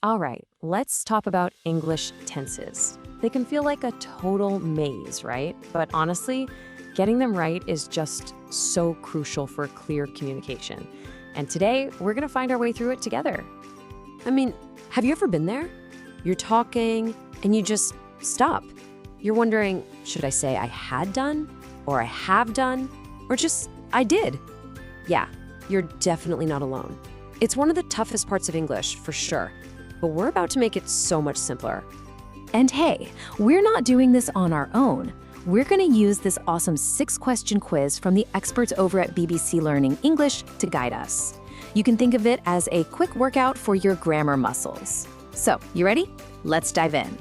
All right, let's talk about English tenses. They can feel like a total maze, right? But honestly, getting them right is just so crucial for clear communication. And today, we're going to find our way through it together. I mean, have you ever been there? You're talking and you just stop. You're wondering, should I say I had done, or I have done, or just I did? Yeah, you're definitely not alone. It's one of the toughest parts of English, for sure, but we're about to make it so much simpler. And hey, we're not doing this on our own. We're going to use this awesome 6-question quiz from the experts over at BBC Learning English to guide us. You can think of it as a quick workout for your grammar muscles. So, you ready? Let's dive in.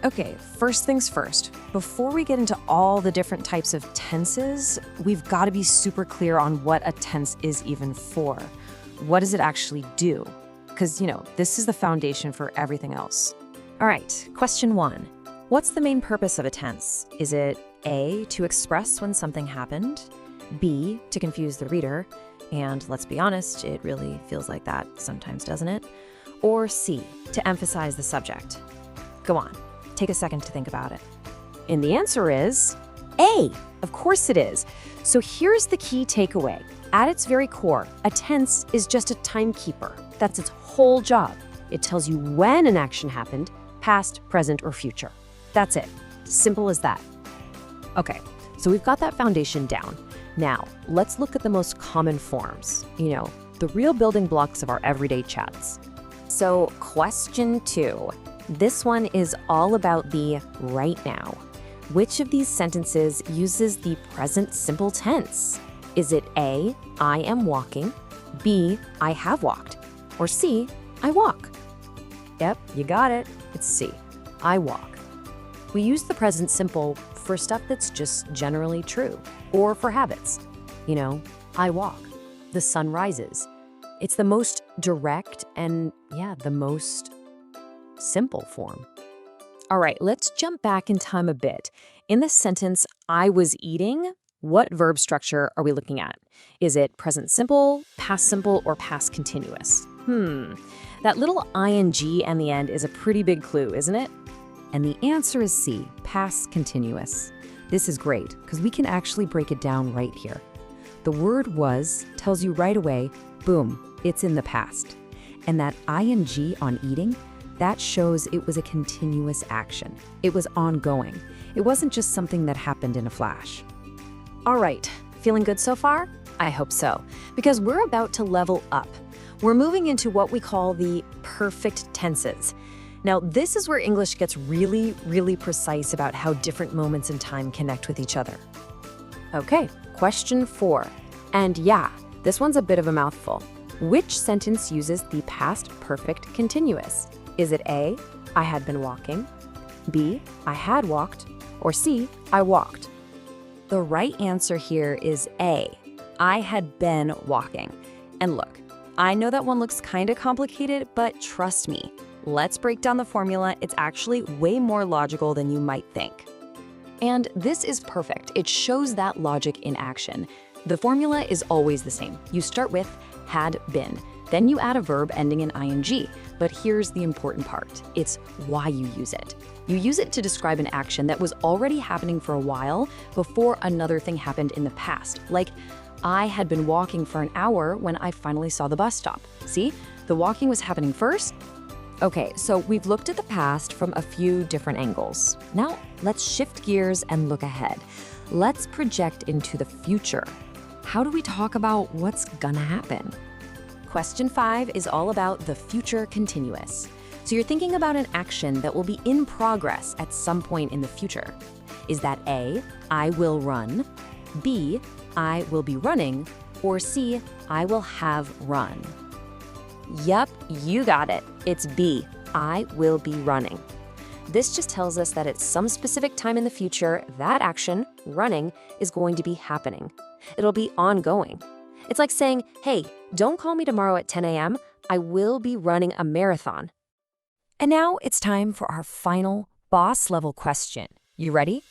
Okay, first things first. Before we get into all the different types of tenses, we've got to be super clear on what a tense is even for. What does it actually do? Because, this is the foundation for everything else. All right, question 1. What's the main purpose of a tense? Is it A, to express when something happened, B, to confuse the reader, and let's be honest, it really feels like that sometimes, doesn't it? Or C, to emphasize the subject? Go on, take a second to think about it. And the answer is A. Of course it is. So here's the key takeaway. At its very core, a tense is just a timekeeper. That's its whole job. It tells you when an action happened, past, present, or future. That's it. Simple as that. Okay, so we've got that foundation down. Now, let's look at the most common forms. The real building blocks of our everyday chats. So, question 2. This one is all about the right now. Which of these sentences uses the present simple tense? Is it A, I am walking, B, I have walked, or C, I walk? Yep, you got it. It's C, I walk. We use the present simple for stuff that's just generally true, or for habits. I walk, the sun rises. It's the most direct and, the most simple form. All right, let's jump back in time a bit. In the sentence, I was eating, what verb structure are we looking at? Is it present simple, past simple, or past continuous? That little ing in the end is a pretty big clue, isn't it? And the answer is C, past continuous. This is great because we can actually break it down right here. The word was tells you right away, boom, it's in the past. And that ing on eating, that shows it was a continuous action. It was ongoing. It wasn't just something that happened in a flash. All right, feeling good so far? I hope so, because we're about to level up. We're moving into what we call the perfect tenses. Now, this is where English gets really, really precise about how different moments in time connect with each other. Okay, question 4. And this one's a bit of a mouthful. Which sentence uses the past perfect continuous? Is it A, I had been walking, B, I had walked, or C, I walked? The right answer here is A, I had been walking. And look, I know that one looks kind of complicated, but trust me, let's break down the formula. It's actually way more logical than you might think. And this is perfect. It shows that logic in action. The formula is always the same. You start with had been, then you add a verb ending in ing. But here's the important part. It's why you use it. You use it to describe an action that was already happening for a while before another thing happened in the past. Like, I had been walking for an hour when I finally saw the bus stop. See, the walking was happening first. Okay, so we've looked at the past from a few different angles. Now, let's shift gears and look ahead. Let's project into the future. How do we talk about what's gonna happen? Question 5 is all about the future continuous. So you're thinking about an action that will be in progress at some point in the future. Is that A, I will run, B, I will be running, or C, I will have run? Yup, you got it. It's B, I will be running. This just tells us that at some specific time in the future, that action, running, is going to be happening. It'll be ongoing. It's like saying, hey, don't call me tomorrow at 10 a.m. I will be running a marathon. And now it's time for our final boss level question. You ready?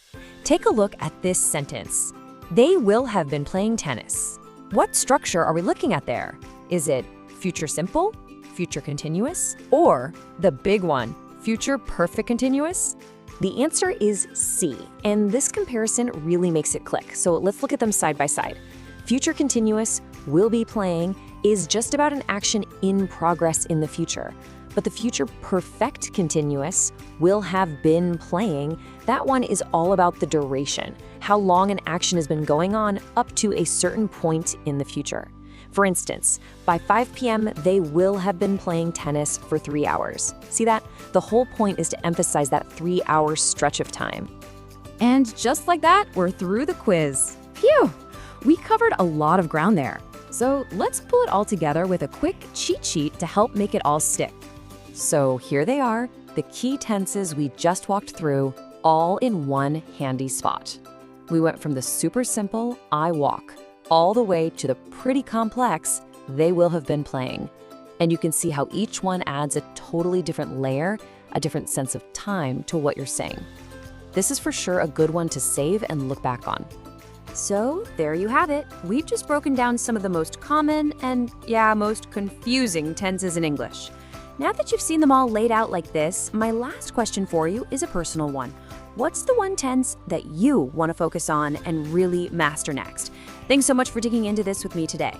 Take a look at this sentence. They will have been playing tennis. What structure are we looking at there? Is it future simple, future continuous, or the big one, future perfect continuous? The answer is C, and this comparison really makes it click. So let's look at them side by side. Future continuous, will be playing, is just about an action in progress in the future. But the future perfect continuous, will have been playing, that one is all about the duration, how long an action has been going on up to a certain point in the future. For instance, by 5 p.m., they will have been playing tennis for 3 hours. See that? The whole point is to emphasize that 3-hour stretch of time. And just like that, we're through the quiz. Phew! We covered a lot of ground there. So let's pull it all together with a quick cheat sheet to help make it all stick. So here they are, the key tenses we just walked through, all in one handy spot. We went from the super simple, I walk, all the way to the pretty complex, they will have been playing. And you can see how each one adds a totally different layer, a different sense of time to what you're saying. This is for sure a good one to save and look back on. So there you have it. We've just broken down some of the most common and, most confusing tenses in English. Now that you've seen them all laid out like this, my last question for you is a personal one. What's the one tense that you want to focus on and really master next? Thanks so much for digging into this with me today.